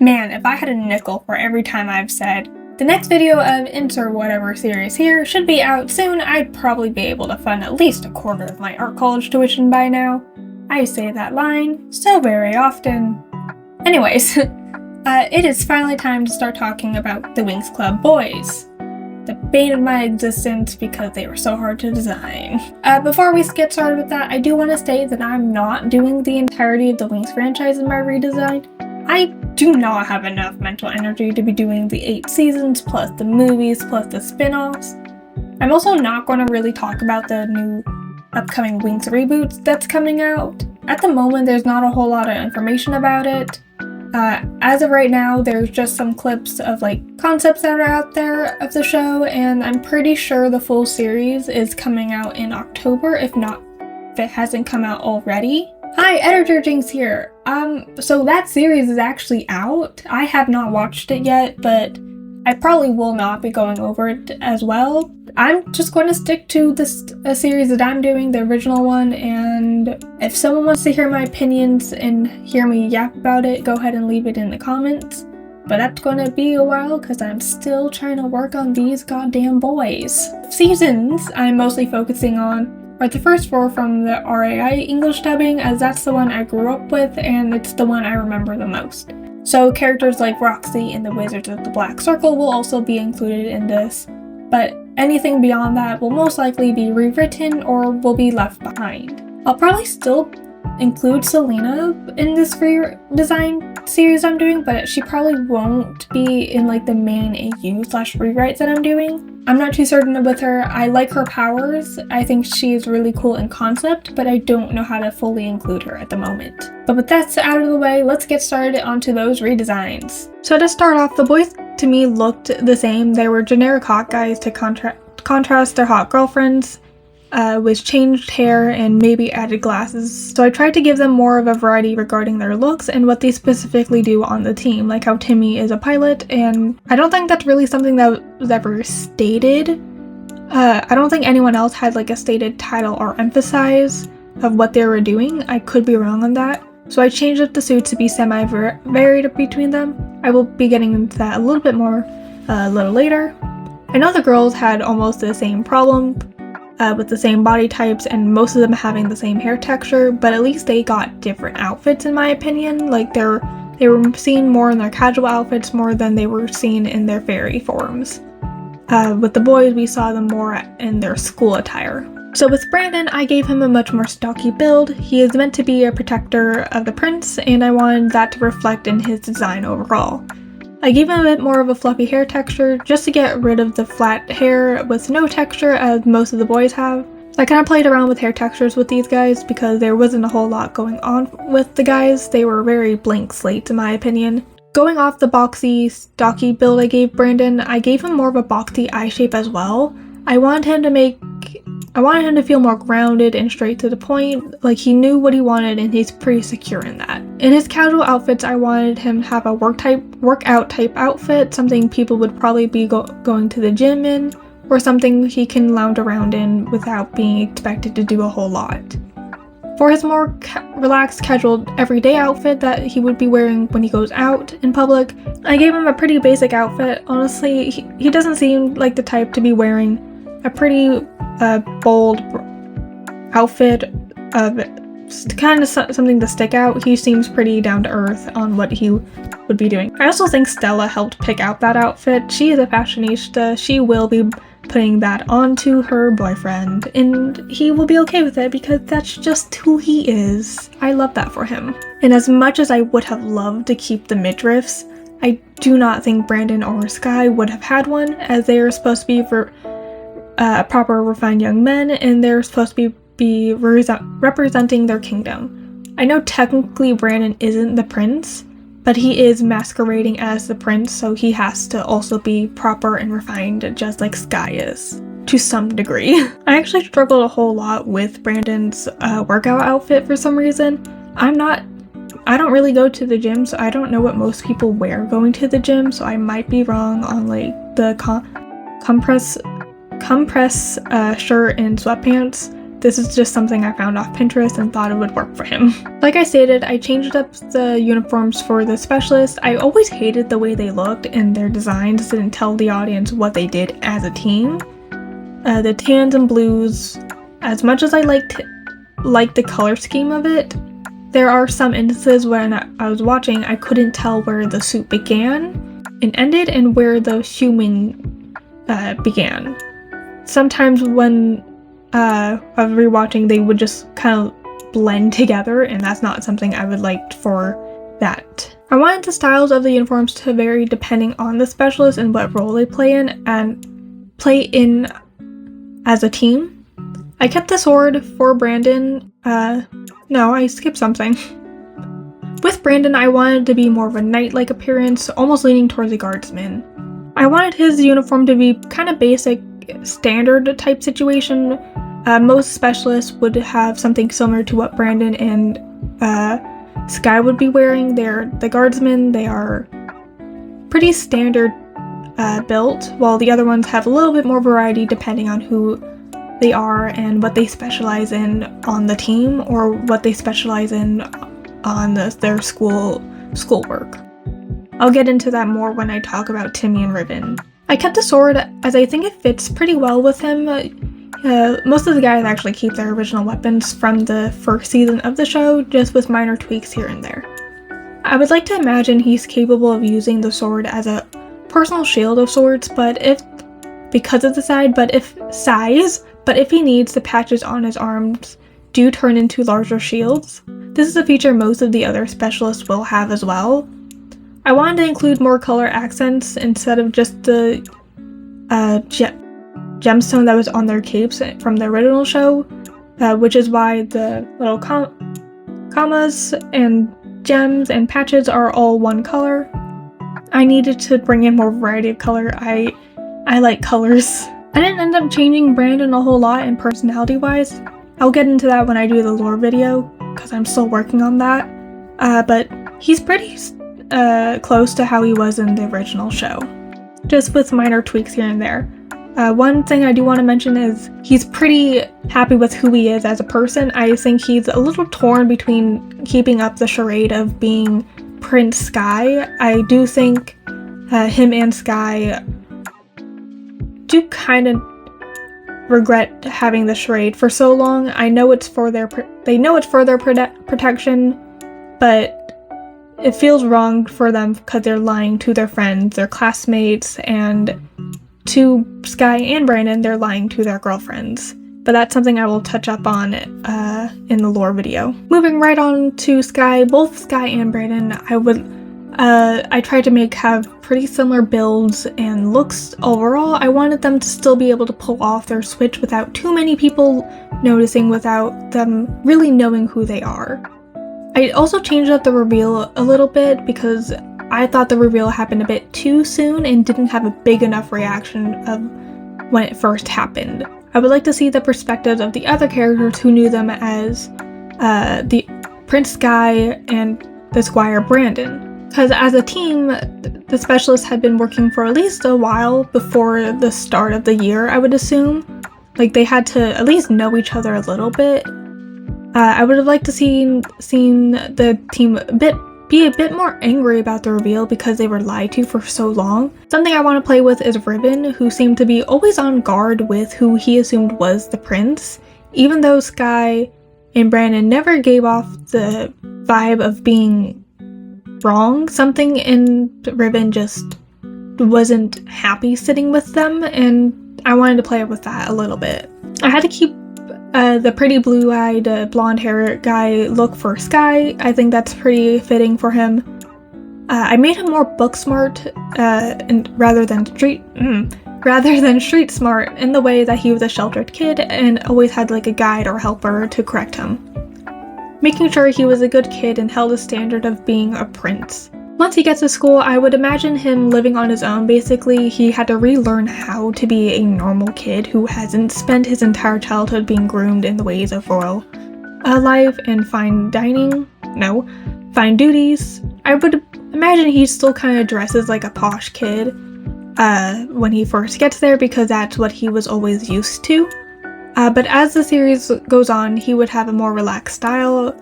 Man, if I had a nickel for every time I've said, the next video of insert whatever series here should be out soon, I'd probably be able to fund at least a quarter of my art college tuition by now. I say that line so very often. Anyways, it is finally time to start talking about the Winx Club boys. The bane of my existence because they were so hard to design. Before we get started with that, I do want to state that I'm not doing the entirety of the Winx franchise in my redesign. I do not have enough mental energy to be doing the 8 seasons, plus the movies, plus the spin-offs. I'm also not going to really talk about the new upcoming Winx reboots that's coming out. At the moment, there's not a whole lot of information about it. As of right now, there's just some clips of concepts that are out there of the show, and I'm pretty sure the full series is coming out in October, if it hasn't come out already. Hi, Editor Jinx here. So that series is actually out. I have not watched it yet, but I probably will not be going over it as well. I'm just going to stick to this series that I'm doing, the original one, and if someone wants to hear my opinions and hear me yap about it, go ahead and leave it in the comments. But that's going to be a while because I'm still trying to work on these goddamn boys. Seasons I'm mostly focusing on are the first 4 from the RAI English dubbing, as that's the one I grew up with and it's the one I remember the most. So characters like Roxy and the Wizards of the Black Circle will also be included in this, but anything beyond that will most likely be rewritten or will be left behind. I'll probably still include Selena in this redesign series I'm doing, but she probably won't be in the main AU/rewrites that I'm doing. I'm not too certain with her. I like her powers. I think she's really cool in concept, but I don't know how to fully include her at the moment. But with that out of the way, let's get started onto those redesigns. So to start off, the boys to me looked the same. They were generic hot guys to contrast their hot girlfriends, with changed hair and maybe added glasses. So I tried to give them more of a variety regarding their looks and what they specifically do on the team, like how Timmy is a pilot, and I don't think that's really something that was ever stated. I don't think anyone else had a stated title or emphasis of what they were doing. I could be wrong on that. So I changed up the suits to be semi-varied between them. I will be getting into that a little bit more a little later. I know the girls had almost the same problem, with the same body types and most of them having the same hair texture, but at least they got different outfits in my opinion. They were seen more in their casual outfits more than they were seen in their fairy forms. With the boys, we saw them more in their school attire. So with Brandon, I gave him a much more stocky build. He is meant to be a protector of the prince, and I wanted that to reflect in his design overall. I gave him a bit more of a fluffy hair texture just to get rid of the flat hair with no texture as most of the boys have. So I kind of played around with hair textures with these guys because there wasn't a whole lot going on with the guys. They were very blank slates in my opinion. Going off the boxy, stocky build I gave Brandon, I gave him more of a boxy eye shape as well. I wanted him to feel more grounded and straight to the point, like he knew what he wanted and he's pretty secure in that. In his casual outfits, I wanted him to have a workout type outfit, something people would probably be going to the gym in, or something he can lounge around in without being expected to do a whole lot. For his more relaxed, casual, everyday outfit that he would be wearing when he goes out in public, I gave him a pretty basic outfit. Honestly, he doesn't seem like the type to be wearing a pretty bold outfit of kind of something to stick out. He seems pretty down to earth on what he would be doing. I also think Stella helped pick out that outfit. She is a fashionista. She will be putting that onto her boyfriend and he will be okay with it because that's just who he is. I love that for him. And as much as I would have loved to keep the midriffs, I do not think Brandon or Sky would have had one, as they are supposed to be for proper refined young men and they're supposed to be representing their kingdom. I know technically Brandon isn't the prince, but he is masquerading as the prince, so he has to also be proper and refined just like Sky is, to some degree. I actually struggled a whole lot with Brandon's workout outfit for some reason. I don't really go to the gym, so I don't know what most people wear going to the gym, so I might be wrong on the compress shirt and sweatpants, this is just something I found off Pinterest and thought it would work for him. Like I stated, I changed up the uniforms for the specialists. I always hated the way they looked, and their designs didn't tell the audience what they did as a team. The tans and blues, as much as I liked the color scheme of it, there are some instances when I was watching I couldn't tell where the suit began and ended and where the human began. Sometimes when I was rewatching, they would just kind of blend together, and that's not something I would like for that. I wanted the styles of the uniforms to vary depending on the specialist and what role they play in, and play in as a team. I kept the sword for Brandon. No, I skipped something. With Brandon, I wanted to be more of a knight-like appearance, almost leaning towards a guardsman. I wanted his uniform to be kind of basic, standard type situation. Most specialists would have something similar to what Brandon and Sky would be wearing. They're the guardsmen. They are pretty standard built, while the other ones have a little bit more variety depending on who they are and what they specialize in on the team, or what they specialize in on their schoolwork. I'll get into that more when I talk about Timmy and Ribbon. I kept the sword as I think it fits pretty well with him. Most of the guys actually keep their original weapons from the first season of the show, just with minor tweaks here and there. I would like to imagine he's capable of using the sword as a personal shield of sorts, because of the size, but if he needs, the patches on his arms do turn into larger shields. This is a feature most of the other specialists will have as well. I wanted to include more color accents instead of just the gemstone that was on their capes from the original show, which is why the little commas and gems and patches are all one color. I needed to bring in more variety of color. I like colors. I didn't end up changing Brandon a whole lot in personality wise. I'll get into that when I do the lore video, because I'm still working on that. But he's pretty close to how he was in the original show, just with minor tweaks here and there. One thing I do want to mention is he's pretty happy with who he is as a person. I think he's a little torn between keeping up the charade of being Prince Sky. I do think him and Sky do kind of regret having the charade for so long. I know it's for their protection, but it feels wrong for them because they're lying to their friends, their classmates, and to Sky and Brandon, they're lying to their girlfriends. But that's something I will touch up on in the lore video. Moving right on to Sky, both Sky and Brandon, I tried to have pretty similar builds and looks overall. I wanted them to still be able to pull off their switch without too many people noticing, without them really knowing who they are. I also changed up the reveal a little bit because I thought the reveal happened a bit too soon and didn't have a big enough reaction of when it first happened. I would like to see the perspectives of the other characters who knew them as the Prince Sky and the Squire Brandon. Because as a team, the specialists had been working for at least a while before the start of the year, I would assume. Like, they had to at least know each other a little bit. I would have liked to seen the team be a bit more angry about the reveal because they were lied to for so long. Something I want to play with is Ribbon, who seemed to be always on guard with who he assumed was the prince, even though Sky and Brandon never gave off the vibe of being wrong. Something in Ribbon just wasn't happy sitting with them, and I wanted to play with that a little bit. I had to keep the pretty blue-eyed, blonde-haired guy look for Sky. I think that's pretty fitting for him. I made him more book smart, rather than street smart, in the way that he was a sheltered kid and always had like a guide or helper to correct him, making sure he was a good kid and held a standard of being a prince. Once he gets to school, I would imagine him living on his own. Basically, he had to relearn how to be a normal kid who hasn't spent his entire childhood being groomed in the ways of royal life and fine duties. I would imagine he still kind of dresses like a posh kid when he first gets there, because that's what he was always used to. But as the series goes on, he would have a more relaxed style.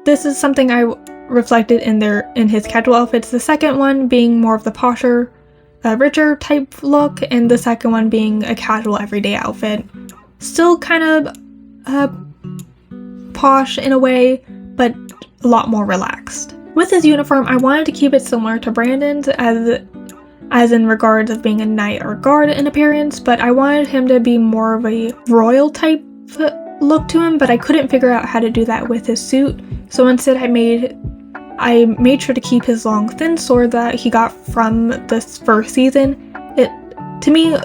This is something I reflected in his casual outfits. The second one being more of the posher, richer type look, and the second one being a casual everyday outfit. Still kind of posh in a way, but a lot more relaxed. With his uniform, I wanted to keep it similar to Brandon's as in regards of being a knight or guard in appearance, but I wanted him to be more of a royal type look to him, but I couldn't figure out how to do that with his suit. So instead I made sure to keep his long thin sword that he got from this first season. It, to me,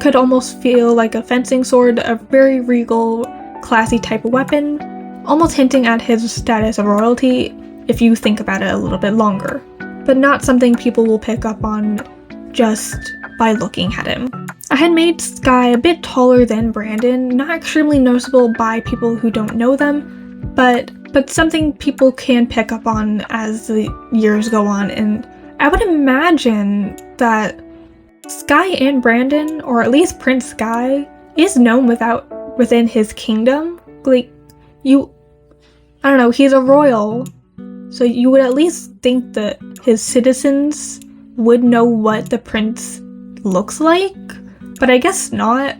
could almost feel like a fencing sword, a very regal, classy type of weapon, almost hinting at his status of royalty if you think about it a little bit longer, but not something people will pick up on just by looking at him. I had made Skye a bit taller than Brandon, not extremely noticeable by people who don't know them, but something people can pick up on as the years go on, and I would imagine that Skye and Brandon, or at least Prince Skye, is known within his kingdom. Like, I don't know, he's a royal, so you would at least think that his citizens would know what the prince looks like, but I guess not.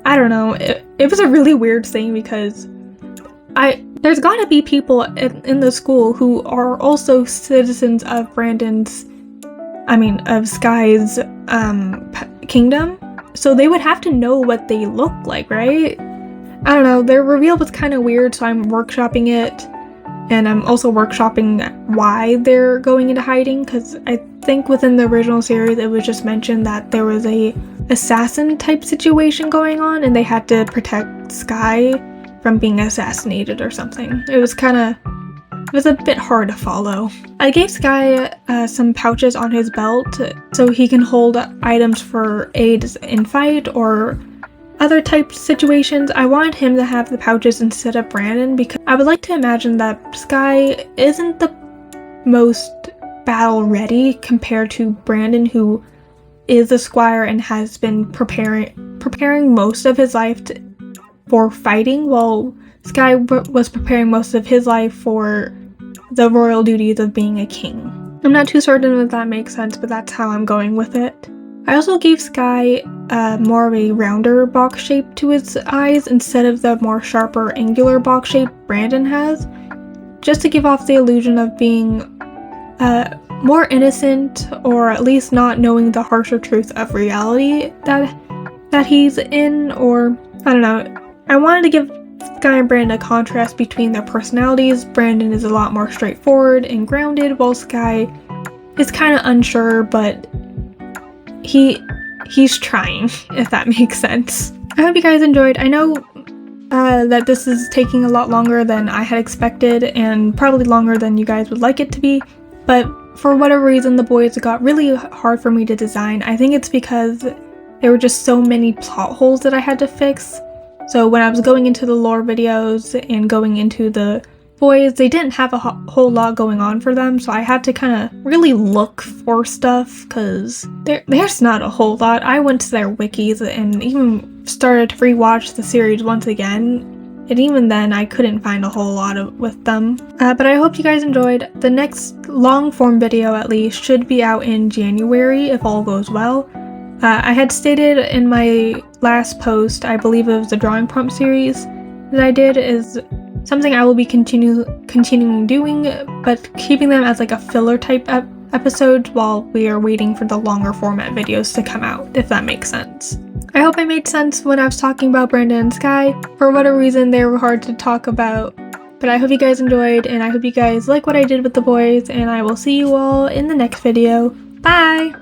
I don't know, it was a really weird thing because there's gotta be people in the school who are also citizens of of Skye's kingdom, so they would have to know what they look like, right? I don't know, their reveal was kind of weird, so I'm workshopping it, and I'm also workshopping why they're going into hiding, because I think within the original series it was just mentioned that there was a assassin type situation going on and they had to protect Skye from being assassinated or something. It was a bit hard to follow. I gave Skye some pouches on his belt so he can hold items for aids in fight or other type situations. I wanted him to have the pouches instead of Brandon because I would like to imagine that Skye isn't the most battle ready compared to Brandon, who is a squire and has been preparing most of his life for fighting, while Skye was preparing most of his life for the royal duties of being a king. I'm not too certain if that makes sense, but that's how I'm going with it. I also gave Skye more of a rounder box shape to his eyes instead of the more sharper angular box shape Brandon has, just to give off the illusion of being more innocent, or at least not knowing the harsher truth of reality that he's in, or I don't know. I wanted to give Skye and Brandon a contrast between their personalities. Brandon is a lot more straightforward and grounded, while Skye is kind of unsure, but he's trying, if that makes sense. I hope you guys enjoyed. I know that this is taking a lot longer than I had expected, and probably longer than you guys would like it to be, but for whatever reason the boys got really hard for me to design. I think it's because there were just so many plot holes that I had to fix. So when I was going into the lore videos and going into the boys, they didn't have a whole lot going on for them, so I had to kind of really look for stuff because there's not a whole lot. I went to their wikis and even started to rewatch the series once again, and even then I couldn't find a whole lot with them. But I hope you guys enjoyed. The next long form video at least should be out in January if all goes well. I had stated in my last post, I believe it was the drawing prompt series that I did, is something I will be continuing doing, but keeping them as like a filler type episode while we are waiting for the longer format videos to come out, if that makes sense. I hope I made sense when I was talking about Brandon and Skye. For whatever reason, they were hard to talk about, but I hope you guys enjoyed, and I hope you guys like what I did with the boys, and I will see you all in the next video. Bye!